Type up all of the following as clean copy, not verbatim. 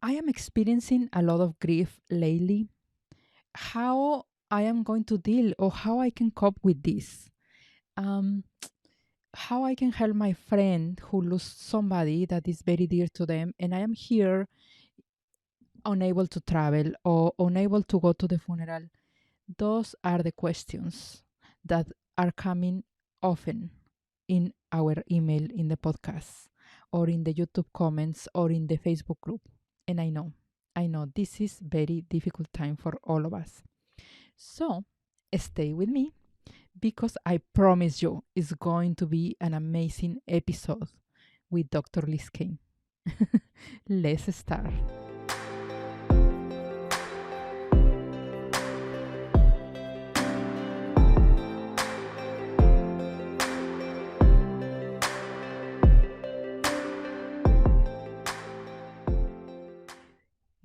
I am experiencing a lot of grief lately. How I am going to deal or how I can cope with this. Um, how I can help my friend who lost somebody that is very dear to them, and I am here unable to travel or unable to go to the funeral. Those are the questions that are coming often in our email, in the podcast, or in the YouTube comments, or in the Facebook group. And I know this is very difficult time for all of us. So stay with me because I promise you it's going to be an amazing episode with Dr. Liz Caine. Let's start.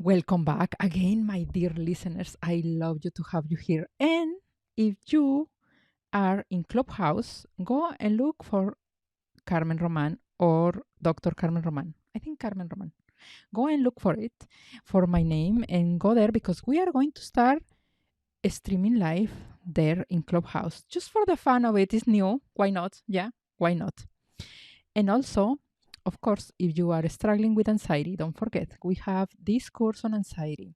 Welcome back again, my dear listeners. I love you to have you here. And if you are in Clubhouse, go and look for Carmen Roman or Dr. Carmen Roman. I think Carmen Roman. Go and look for it, for my name, and go there because we are going to start streaming live there in Clubhouse. Just for the fun of it. It's new. Why not? Yeah, why not? And also, of course, if you are struggling with anxiety, don't forget, we have this course on anxiety.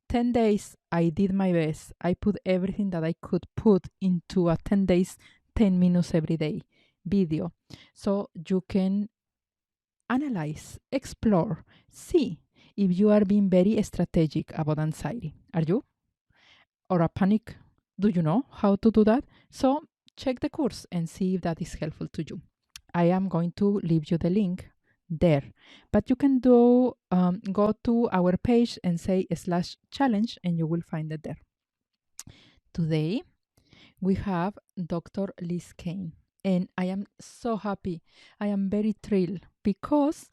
10 days, I did my best. I put everything that I could put into a 10 days, 10 minutes every day video. So you can analyze, explore, see if you are being very strategic about anxiety. Are you? Or a panic? Do you know how to do that? So check the course and see if that is helpful to you. I am going to leave you the link there, but you can go to our page and say /challenge and you will find it there. Today we have Dr. Liz Caine, and I am so happy. I am very thrilled because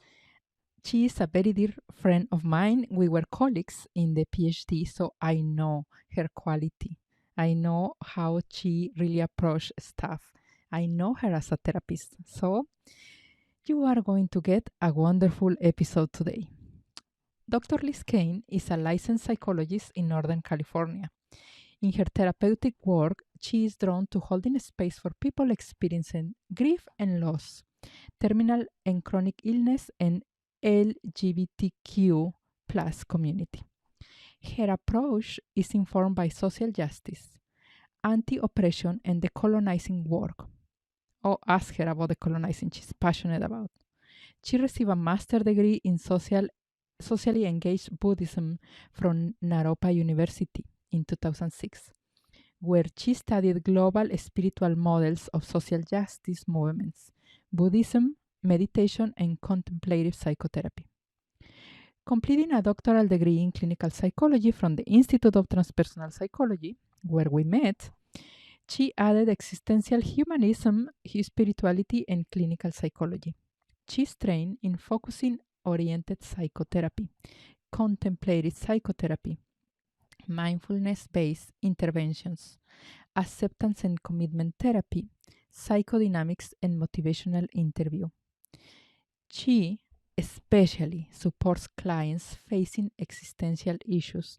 she is a very dear friend of mine. We were colleagues in the PhD, so I know her quality. I know how she really approaches stuff. I know her as a therapist. So you are going to get a wonderful episode today. Dr. Liz Caine is a licensed psychologist in Northern California. In her therapeutic work, she is drawn to holding space for people experiencing grief and loss, terminal and chronic illness, and LGBTQ plus community. Her approach is informed by social justice, anti-oppression, and decolonizing work. Oh, ask her about decolonizing. She's passionate about. She received a master's degree in socially engaged Buddhism from Naropa University in 2006, where she studied global spiritual models of social justice movements, Buddhism, meditation, and contemplative psychotherapy. Completing a doctoral degree in clinical psychology from the Institute of Transpersonal Psychology, where we met, she added existential humanism, spirituality, and clinical psychology. She's trained in focusing oriented psychotherapy, contemplative psychotherapy, mindfulness based interventions, acceptance and commitment therapy, psychodynamics, and motivational interview. She especially supports clients facing existential issues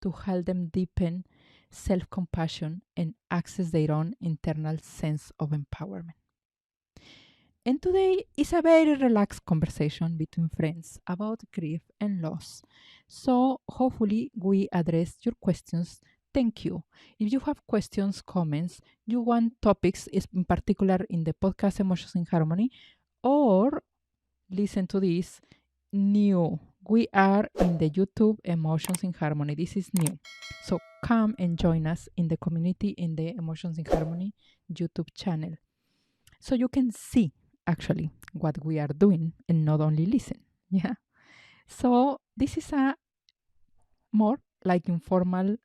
to help them deepen self compassion and access their own internal sense of empowerment. And today is a very relaxed conversation between friends about grief and loss. So hopefully we address your questions. Thank you. If you have questions, comments, you want topics in particular in the podcast Emotions in Harmony, or listen to this new. We are in the YouTube Emotions in Harmony. This is new. So come and join us in the community in the Emotions in Harmony YouTube channel. So you can see actually what we are doing and not only listen. Yeah. So this is a more like informal,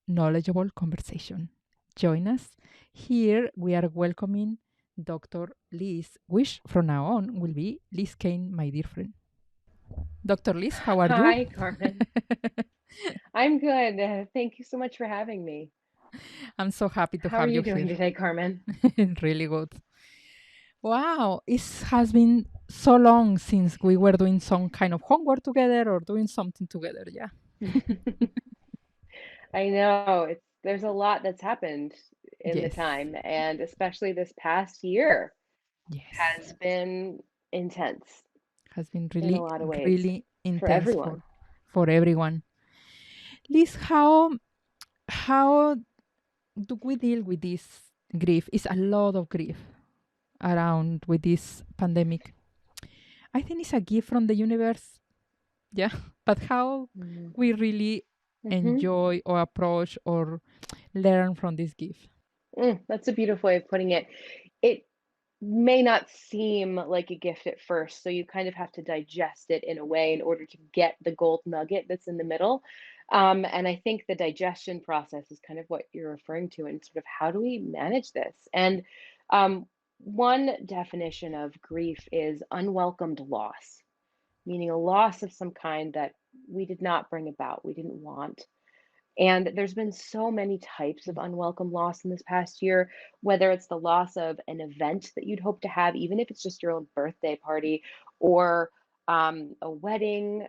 knowledgeable conversation. Join us. Here we are welcoming Dr. Liz, which from now on will be Liz Caine, my dear friend. Dr. Liz, how are you? Hi, Carmen. I'm good. Thank you so much for having me. I'm so happy to How are have you you here. doing today, Carmen? Really good. Wow, it has been so long since we were doing some kind of homework together or doing something together. Yeah. I know there's a lot that's happened in the Yes. time, and especially this past year Yes. has been intense Has been in a really, lot of ways really for intense everyone. for everyone. Liz, how do we deal with this grief? It's a lot of grief around with this pandemic. I think it's a gift from the universe. Yeah. But how we really Mm-hmm. enjoy or approach or learn from this gift. That's a beautiful way of putting it. It may not seem like a gift at first, so you kind of have to digest it in a way in order to get the gold nugget that's in the middle. And I think the digestion process is kind of what you're referring to, and sort of how do we manage this? And um, one definition of grief is unwelcomed loss, meaning a loss of some kind that we did not bring about, we didn't want. And there's been so many types of unwelcome loss in this past year, whether it's the loss of an event that you'd hope to have, even if it's just your own birthday party, or a wedding,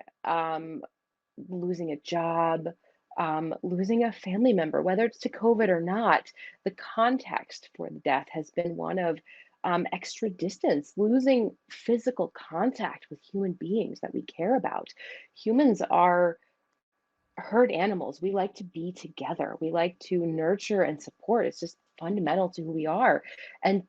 losing a job, losing a family member, whether it's to COVID or not. The context for the death has been one of extra distance, losing physical contact with human beings that we care about. Humans are herd animals. We like to be together. We like to nurture and support. It's just fundamental to who we are. And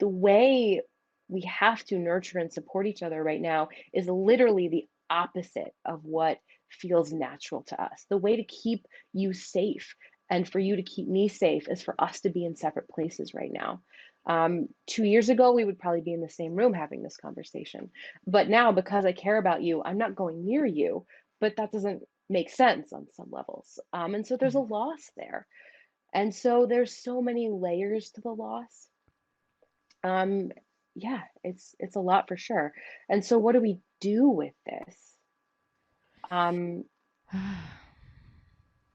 the way we have to nurture and support each other right now is literally the opposite of what feels natural to us. The way to keep you safe and for you to keep me safe is for us to be in separate places right now. 2 years ago, we would probably be in the same room having this conversation. But now, because I care about you, I'm not going near you, but that doesn't make sense on some levels. And so there's a loss there. And so there's so many layers to the loss. Um, yeah, it's a lot for sure. And so what do we do with this? Um,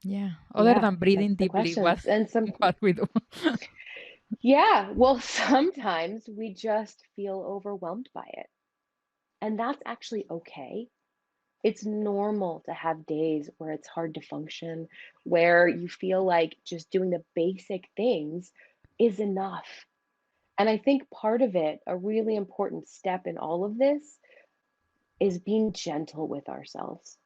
Yeah. Other yeah, than breathing that's the deeply, what questions. And some, what we do. yeah, well, sometimes we just feel overwhelmed by it. And that's actually okay. It's normal to have days where it's hard to function, where you feel like just doing the basic things is enough. And I think part of it, a really important step in all of this, is being gentle with ourselves,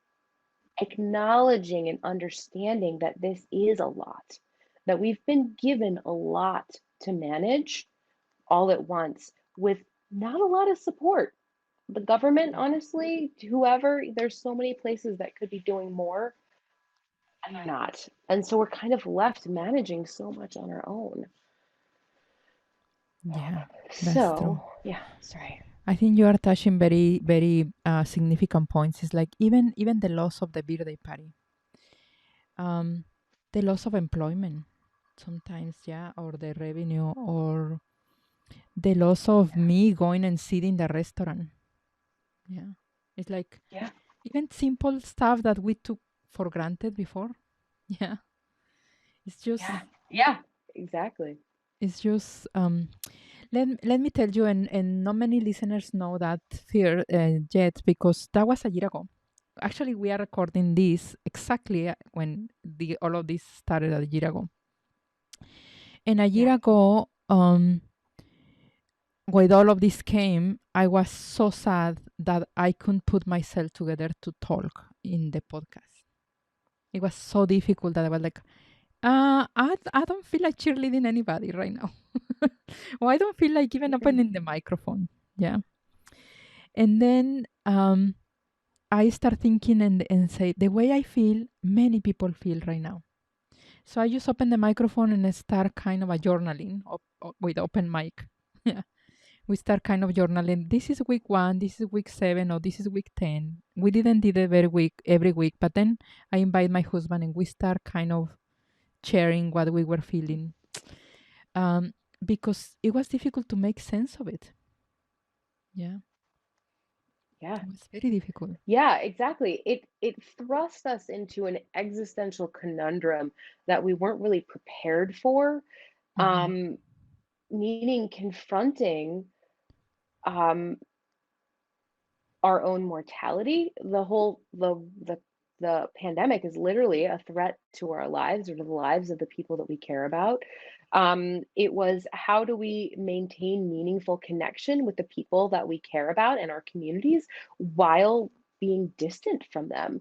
acknowledging and understanding that this is a lot, that we've been given a lot to manage all at once with not a lot of support. The government, honestly, whoever, there's so many places that could be doing more and they're not. And so we're kind of left managing so much on our own. Yeah, that's true. So, yeah, sorry. I think you are touching very, very significant points. It's like even the loss of the birthday party, um, the loss of employment, sometimes, yeah, or the revenue, or the loss of me going and sitting in the restaurant. Yeah, it's like Yeah, even simple stuff that we took for granted before. Yeah, it's just yeah, yeah, exactly. it's just let me tell you, and not many listeners know that fear yet, because that was a year ago. Actually, we are recording this exactly when the all of this started a year ago. And a Yeah. year ago, when all of this came, I was so sad that I couldn't put myself together to talk in the podcast. It was so difficult that I was like, I don't feel like cheerleading anybody right now. Or I don't feel like even Mhm. opening the microphone. Yeah. And then I start thinking and say, the way I feel, many people feel right now. So I just open the microphone and I start kind of a journaling with open mic. Yeah. We start kind of journaling. This is week 1, this is week 7, or this is week 10. We didn't do it every week, but then I invite my husband and we start kind of sharing what we were feeling. Um, because it was difficult to make sense of it. Yeah. Yeah. It was very difficult. Yeah, exactly. It thrust us into an existential conundrum that we weren't really prepared for. Hmm. Um, Meaning confronting um our own mortality. The pandemic is literally a threat to our lives or to the lives of the people that we care about. It was, how do we maintain meaningful connection with the people that we care about and our communities while being distant from them?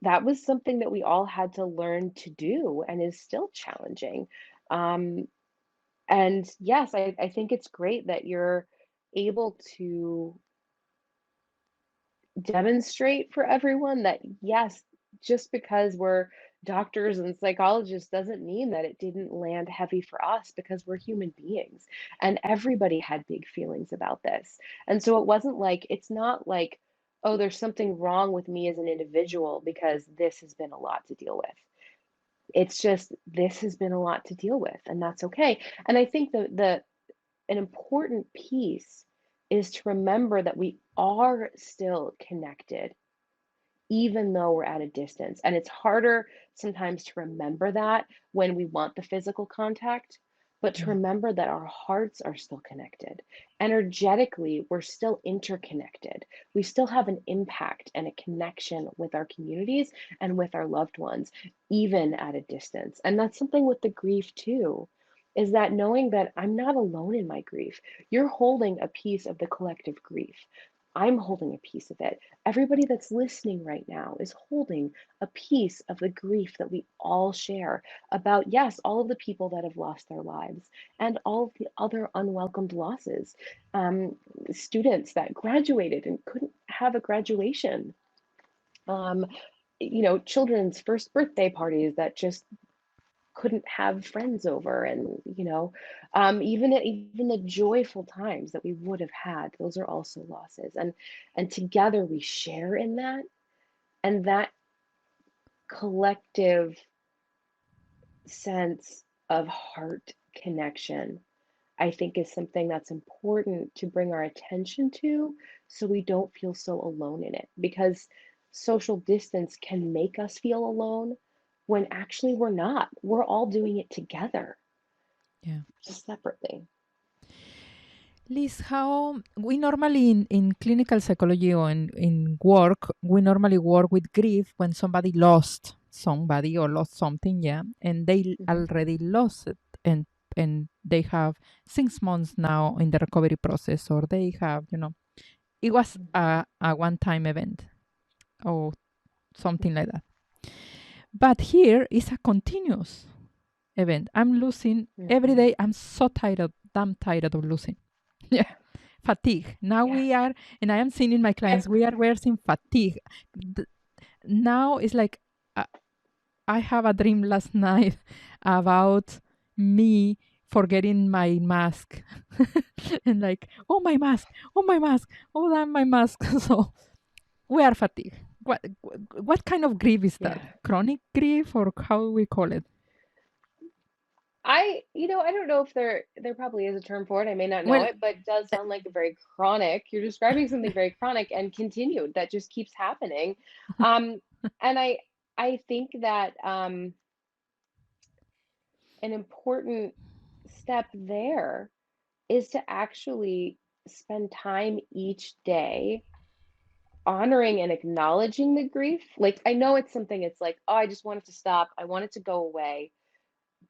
That was something that we all had to learn to do and is still challenging. Um, and yes, I think it's great that you're able to demonstrate for everyone that, yes, just because we're doctors and psychologists doesn't mean that it didn't land heavy for us, because we're human beings and everybody had big feelings about this. And so it's not like, oh, there's something wrong with me as an individual because this has been a lot to deal with. It's just, this has been a lot to deal with, and that's okay. And I think the an important piece is to remember that we are still connected even though we're at a distance. And it's harder sometimes to remember that when we want the physical contact, but to Yeah. remember that our hearts are still connected. Energetically, we're still interconnected. We still have an impact and a connection with our communities and with our loved ones, even at a distance. And that's something with the grief, too, is that knowing that I'm not alone in my grief. You're holding a piece of the collective grief. I'm holding a piece of it. Everybody that's listening right now is holding a piece of the grief that we all share about, yes, all of the people that have lost their lives and all of the other unwelcomed losses. Um, Students that graduated and couldn't have a graduation. Um, Children's first birthday parties that just couldn't have friends over, and even the joyful times that we would have had, those are also losses, and together we share in that, and that collective sense of heart connection, I think, is something that's important to bring our attention to, so we don't feel so alone in it, because social distance can make us feel alone when actually we're not. We're all doing it together, Yeah. just separately. Liz, how we normally in clinical psychology or in work, we normally work with grief when somebody lost somebody or lost something, yeah, and they Mhm. already lost it, and they have 6 months now in the recovery process, or they have, it was Mhm. a one-time event or something like that. But here is a continuous event. I'm losing every Mhm. day. I'm so tired of, damn tired of losing. Yeah. Yeah. Fatigue. Now Yeah. we are, and I am seeing in my clients, Yep. we're seeing fatigue. Now it's like, uh, I have a dream last night about me forgetting my mask and like, oh, my mask, oh, my mask, oh, damn, my mask. So we are fatigued. What kind of grief is that? Yeah. Chronic grief, or how we call it? I don't know if there probably is a term for it. I may not know Well, it, but it does sound like a very chronic. You're describing something very chronic and continued that just keeps happening. Um, and I think that an important step there is to actually spend time each day honoring and acknowledging the grief. Like, I know it's something, it's like, oh, I just want it to stop. I want it to go away.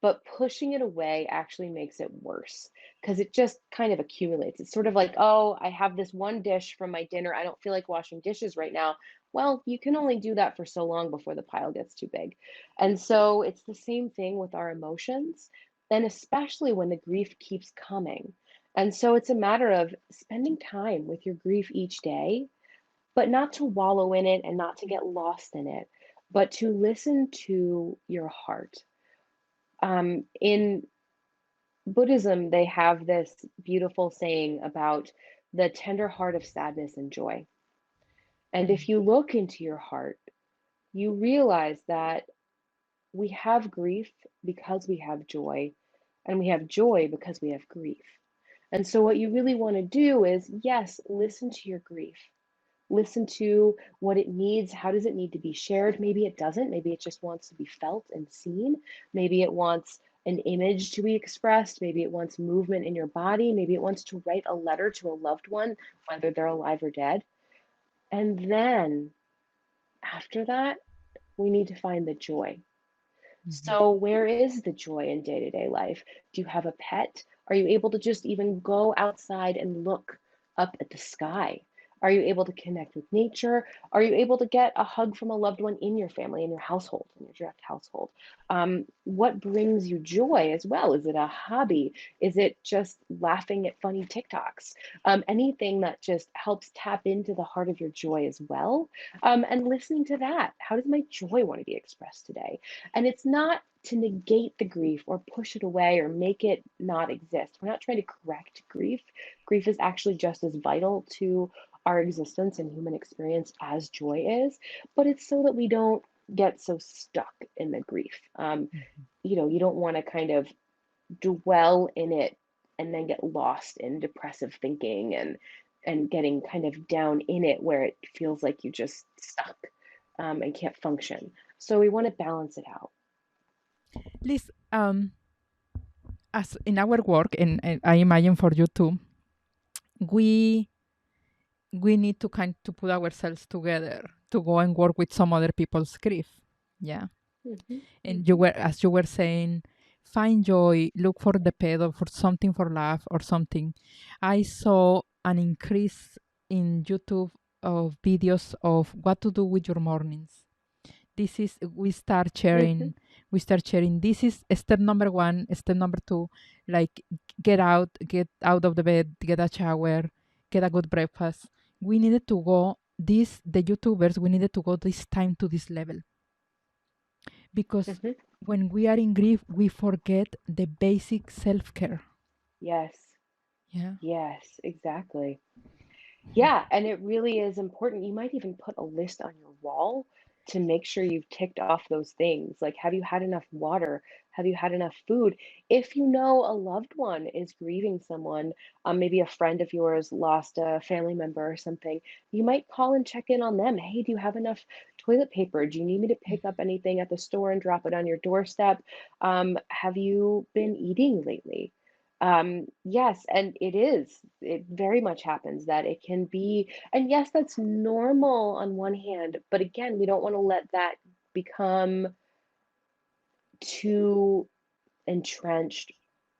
But pushing it away actually makes it worse, because it just kind of accumulates. It's sort of like, oh, I have this one dish from my dinner. I don't feel like washing dishes right now. Well, you can only do that for so long before the pile gets too big. And so it's the same thing with our emotions, and especially when the grief keeps coming. And so it's a matter of spending time with your grief each day, but not to wallow in it and not to get lost in it, but to listen to your heart. In Buddhism, they have this beautiful saying about the tender heart of sadness and joy. And if you look into your heart, you realize that we have grief because we have joy, and we have joy because we have grief. And so, what you really want to do is, yes, listen to your grief. Listen to what it needs. How does it need to be shared? Maybe it doesn't. Maybe it just wants to be felt and seen. Maybe it wants an image to be expressed. Maybe it wants movement in your body. Maybe it wants to write a letter to a loved one, whether they're alive or dead. And then after that, we need to find the joy. Mhm. So, where is the joy in day to day life? Do you have a pet? Are you able to just even go outside and look up at the sky? Are you able to connect with nature? Are you able to get a hug from a loved one in your family, in your household, in your direct household? What brings you joy as well? Is it a hobby? Is it just laughing at funny TikToks? Anything that just helps tap into the heart of your joy as well. And listening to that. How does my joy want to be expressed today? And it's not to negate the grief or push it away or make it not exist. We're not trying to correct grief. Grief is actually just as vital to our existence and human experience as joy is, but it's so that we don't get so stuck in the grief. Mhm. You don't want to kind of dwell in it and then get lost in depressive thinking and getting kind of down in it where it feels like you just stuck and can't function. So we want to balance it out. Liz, as in our work, and I imagine for you too, we we need to kind to put ourselves together to go and work with some other people's grief. Yeah. Mhm, And you were, as you were saying, find joy, look for the pet or for something for laugh or something. I saw an increase in YouTube of videos of what to do with your mornings. This is mhm, we start sharing. This is step number one, step number two, like get out of the bed, get a shower, get a good breakfast. We needed to go this the YouTubers, we needed to go this time to this level because mhm. when we are in grief, we forget the basic self care. Yes, Yeah. yes, exactly. Yeah, and it really is important. You might even put a list on your wall to make sure you've ticked off those things. Like, have you had enough water? Have you had enough food? If you know a loved one is grieving someone, maybe a friend of yours lost a family member or something, you might call and check in on them. Hey, do you have enough toilet paper? Do you need me to pick up anything at the store and drop it on your doorstep? Have you been eating lately? Yes, and it very much happens that it can be, and yes, that's normal on one hand, but again, we don't want to let that become too entrenched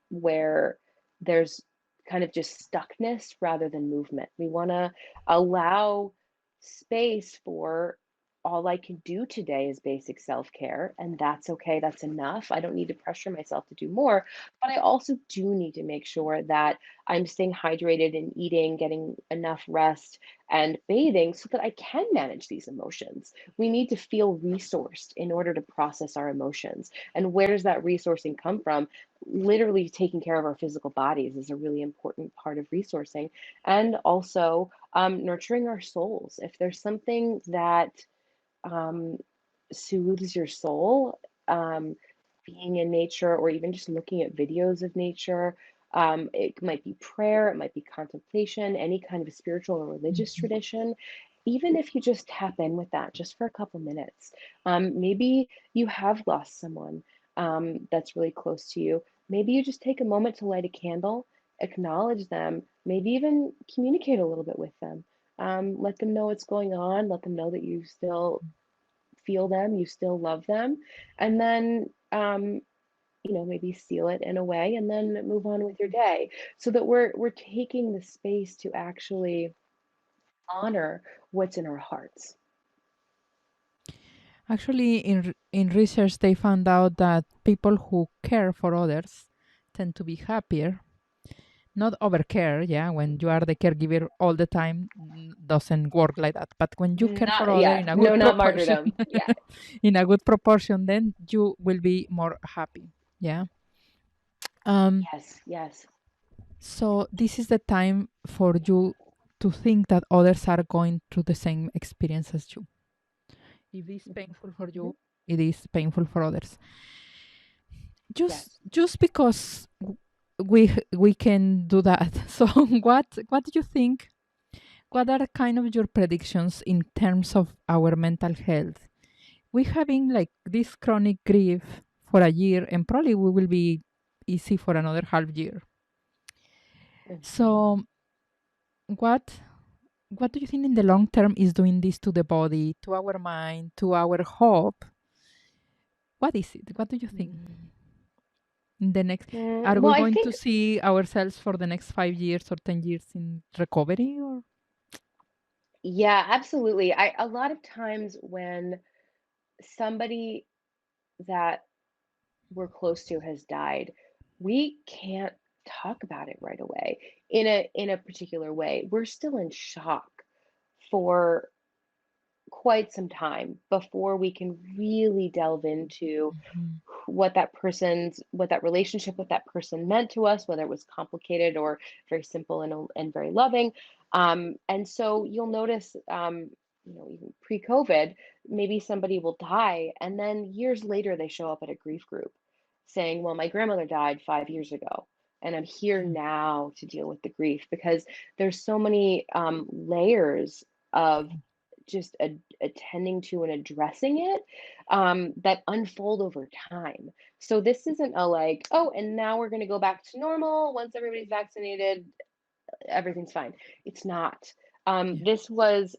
where there's kind of just stuckness rather than movement. We want to allow space for all I can do today is basic self care, and that's okay. That's enough. I don't need to pressure myself to do more, but I also do need to make sure that I'm staying hydrated and eating, getting enough rest, and bathing so that I can manage these emotions. We need to feel resourced in order to process our emotions. And where does that resourcing come from? Literally taking care of our physical bodies is a really important part of resourcing, and also nurturing our souls. If there's something that um, soothes your soul, um, being in nature or even just looking at videos of nature, it might be prayer, it might be contemplation, any kind of spiritual or religious Mhm. tradition. Even if you just tap in with that just for a couple minutes, maybe you have lost someone that's really close to you. Maybe you just take a moment to light a candle, acknowledge them, maybe even communicate a little bit with them. Let them know what's going on, let them know that you still feel them, you still love them, and then maybe seal it in a way and then move on with your day so that we're taking the space to actually honor what's in our hearts. Actually, in research, they found out that people who care for others tend to be happier. Not overcare, yeah. When you are the caregiver all the time, doesn't work like that. But when you care for Not, other yeah, in a no, good not proportion, martyrdom. Yeah. in a good proportion, then you will be more happy. Yeah. Um. Yes, yes, So this is the time for you to think that others are going through the same experience as you. If it's painful for mhm, you, it is painful for others. yes. Just because we can do that. So what do you think? What are kind of your predictions in terms of our mental health? We having like this chronic grief for a year, and probably we will be easy for another half year. Mhm. So what what do you think in the long term is doing this to the body, to our mind, to our hope? What is it? What do you think? In the next, are Well, we I going to think, see ourselves for the next 5 years or 10 years in recovery? Or yeah, absolutely. A lot of times when somebody that we're close to has died, we can't talk about it right away in a particular way. We're still in shock for quite some time before we can really delve into Mhm. what that relationship with that person meant to us, whether it was complicated or very simple and very loving. And so you'll notice, even pre-COVID, maybe somebody will die, and then years later they show up at a grief group saying, "Well, my grandmother died 5 years ago." And I'm here now to deal with the grief because there's so many layers of just attending to and addressing it that unfold over time. So this isn't a like, oh, and now we're going to go back to normal. Once everybody's vaccinated, everything's fine. It's not. Yeah. This was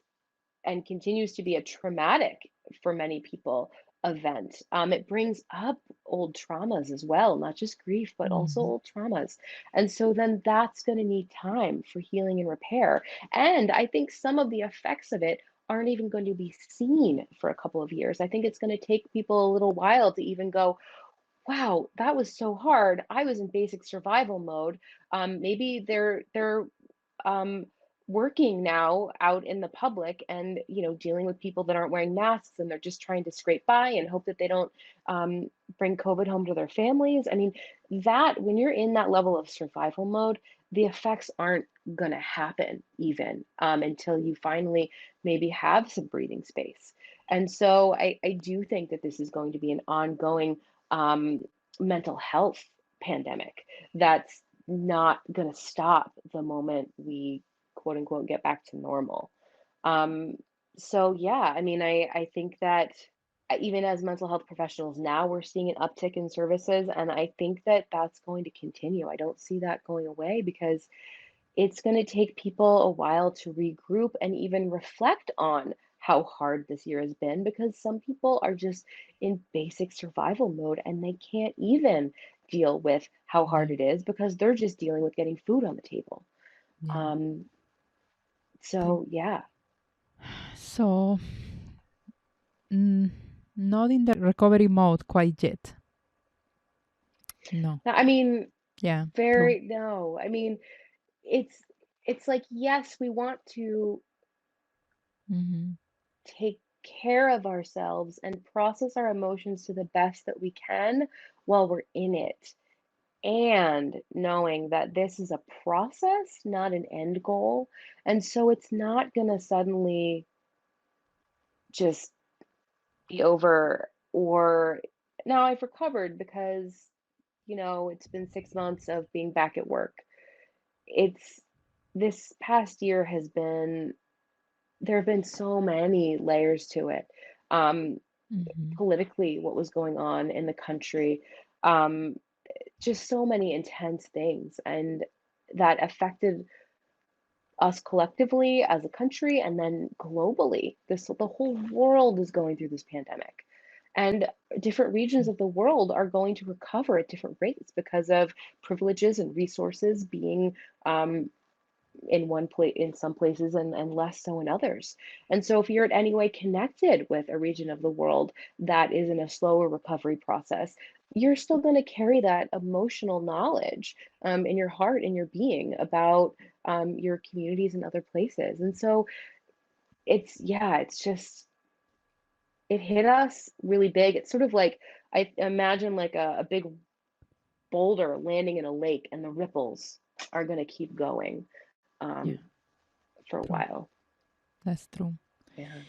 and continues to be a traumatic for many people event. It brings up old traumas as well, not just grief, but also Mhm. old traumas. And so then that's going to need time for healing and repair. And I think some of the effects of it aren't even going to be seen for a couple of years. I think it's going to take people a little while to even go, wow, that was so hard. I was in basic survival mode. Maybe they're um, working now out in the public and dealing with people that aren't wearing masks and they're just trying to scrape by and hope that they don't um, bring COVID home to their families. I mean, that when you're in that level of survival mode, the effects aren't gonna happen even until you finally maybe have some breathing space. And so I do think that this is going to be an ongoing um, mental health pandemic that's not going to stop the moment we quote unquote get back to normal. Um, so yeah, I mean, I think that even as mental health professionals now, we're seeing an uptick in services, and I think that that's going to continue. I don't see that going away because it's going to take people a while to regroup and even reflect on how hard this year has been because some people are just in basic survival mode and they can't even deal with how hard Yeah. it is because they're just dealing with getting food on the table. Yeah. Um, True. so yeah. So, mm, not in the recovery mode quite yet. No. Now, I mean, Yeah. True. very no. I mean, it's it's like yes, we want to Hmm. take care of ourselves and process our emotions to the best that we can while we're in it. And knowing that this is a process, not an end goal. And so it's not going to suddenly just be over or now I've recovered because, it's been 6 months of being back at work. It's this past year has been, there have been so many layers to it. Um, Hmm. Politically, what was going on in the country, um, just so many intense things. And that affected us collectively as a country and then globally. The whole world is going through this pandemic. And different regions of the world are going to recover at different rates because of privileges and resources being um, in one place in some places and less so in others. And so if you're in any way connected with a region of the world that is in a slower recovery process, you're still going to carry that emotional knowledge in your heart and your being about your communities and other places. And so it's yeah, it's just it hit us really big. It's sort of like I imagine like a big boulder landing in a lake and the ripples are going to keep going Yeah. um, for a True. while. That's true. Yeah.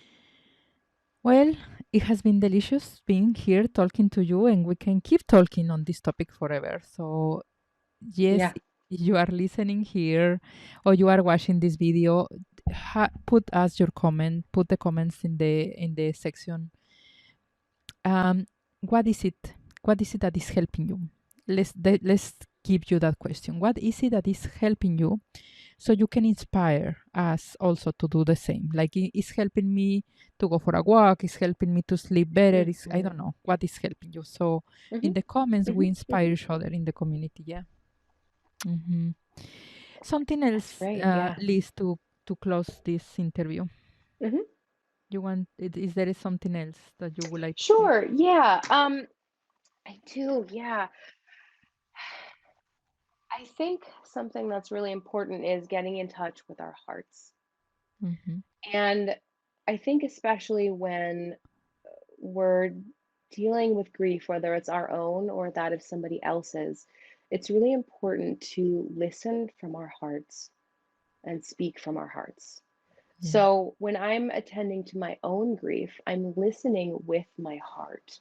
Well, it has been delicious being here talking to you, and we can keep talking on this topic forever. So, yes, Yeah. if you are listening here or you are watching this video, put us your comment. Put the comments in the section. Um, what is it? What is it that is helping you? Let's give you that question. What is it that is helping you so you can inspire us also to do the same. Like it's helping me to go for a walk, it's helping me to sleep better. It's, I don't Mhm. know what is helping you. So in Mhm. the comments, we Mhm. inspire Mhm. each other in the community. Yeah. hmm Something That's else, great. Yeah. Liz, to close this interview. Mhm. You want? Is there something else that you would like to say? Sure. Yeah. I do. Yeah. I think something that's really important is getting in touch with our hearts. Mm-hmm. And I think especially when we're dealing with grief, whether it's our own or that of somebody else's, it's really important to listen from our hearts and speak from our hearts. Yeah. So when I'm attending to my own grief, I'm listening with my heart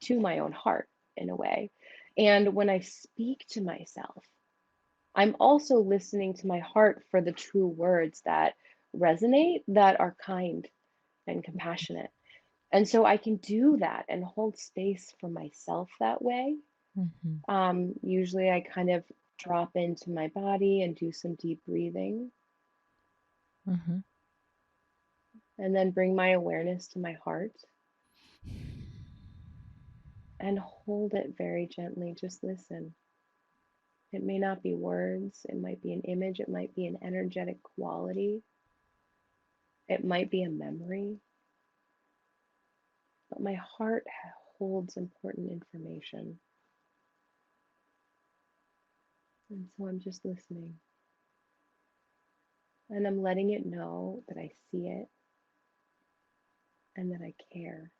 to my own heart in a way. And when I speak to myself, I'm also listening to my heart for the true words that resonate, that are kind and compassionate. And so I can do that and hold space for myself that way. Mm-hmm. Usually I kind of drop into my body and do some deep breathing Mm-hmm. and then bring my awareness to my heart and hold it very gently. Just listen. It may not be words, it might be an image, it might be an energetic quality, it might be a memory, but my heart holds important information. And so I'm just listening and I'm letting it know that I see it and that I care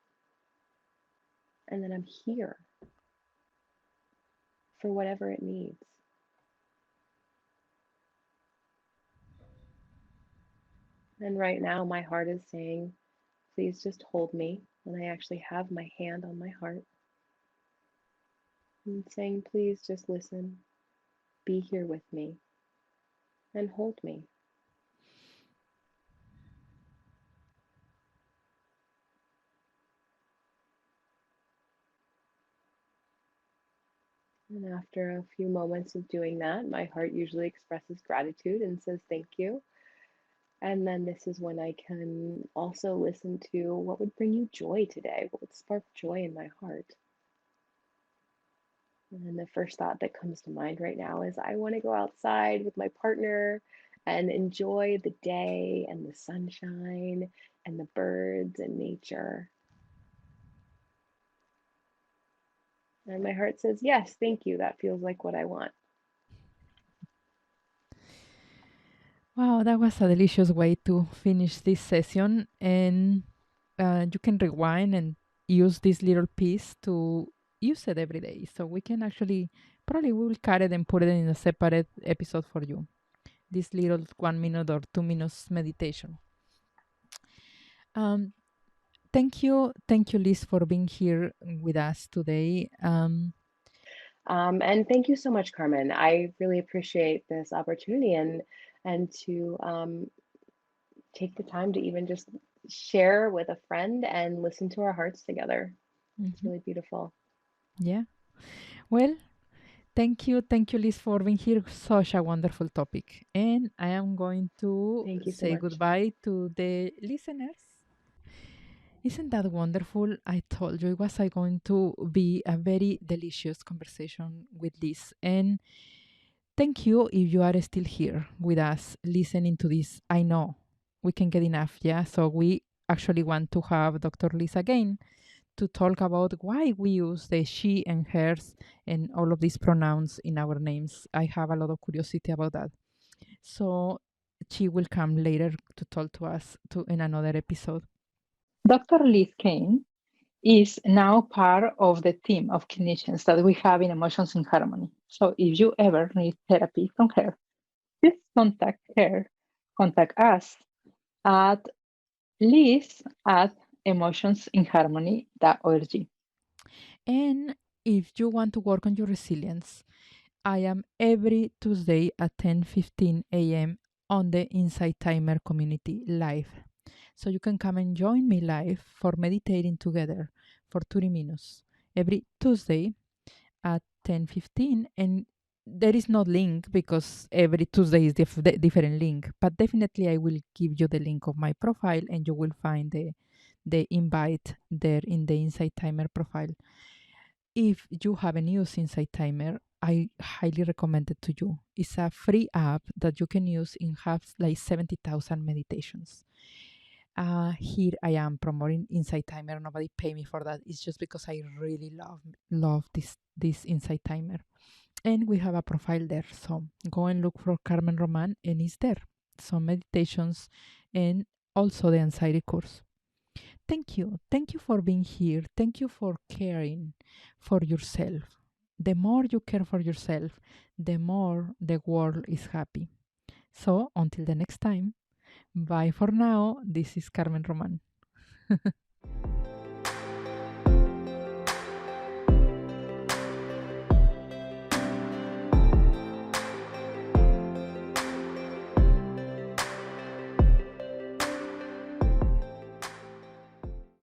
and that I'm here for whatever it needs. And right now, my heart is saying, please just hold me. And I actually have my hand on my heart and saying, please just listen, be here with me, and hold me. And after a few moments of doing that, my heart usually expresses gratitude and says thank you. And then this is when I can also listen to what would bring you joy today, what would spark joy in my heart. And then the first thought that comes to mind right now is I want to go outside with my partner and enjoy the day and the sunshine and the birds and nature. And my heart says, yes, thank you. That feels like what I want. Wow, that was a delicious way to finish this session. And you can rewind and use this little piece to use it every day. So we can actually, probably we will cut it and put it in a separate episode for you. This little 1 minute or 2 minutes meditation. Um, thank you, Liz, for being here with us today. And thank you so much, Carmen. I really appreciate this opportunity and to take the time to even just share with a friend and listen to our hearts together. It's Mhm. really beautiful. Yeah. Well, thank you, Liz, for being here. Such a wonderful topic. And I am going to Thank you so say much. goodbye to the listeners. Isn't that wonderful? I told you it was going to be a very delicious conversation with Liz. And thank you if you are still here with us listening to this. I know we can get enough, yeah? So we actually want to have Dr. Liz again to talk about why we use the she and hers and all of these pronouns in our names. I have a lot of curiosity about that. So she will come later to talk to us in another episode. Dr. Liz Caine is now part of the team of clinicians that we have in Emotions in Harmony. So if you ever need therapy from her, just contact her, contact us at liz at emotionsinharmony.org. And if you want to work on your resilience, I am every Tuesday at 10:15 a.m. on the Insight Timer community live. So you can come and join me live for meditating together for 30 minutes every Tuesday at 10:15, and there is no link because every Tuesday is different link, but definitely I will give you the link of my profile and you will find the invite there in the Insight Timer profile. If you haven't used Insight Timer, I highly recommend it to you. It's a free app that you can use and have like 70,000 meditations. Here I am promoting Insight Timer. Nobody pay me for that. It's just because I really love this Insight Timer. And we have a profile there. So go and look for Carmen Roman and it's there. Some meditations and also the anxiety course. Thank you. Thank you for being here. Thank you for caring for yourself. The more you care for yourself, the more the world is happy. So until the next time, bye for now. This is Carmen Roman.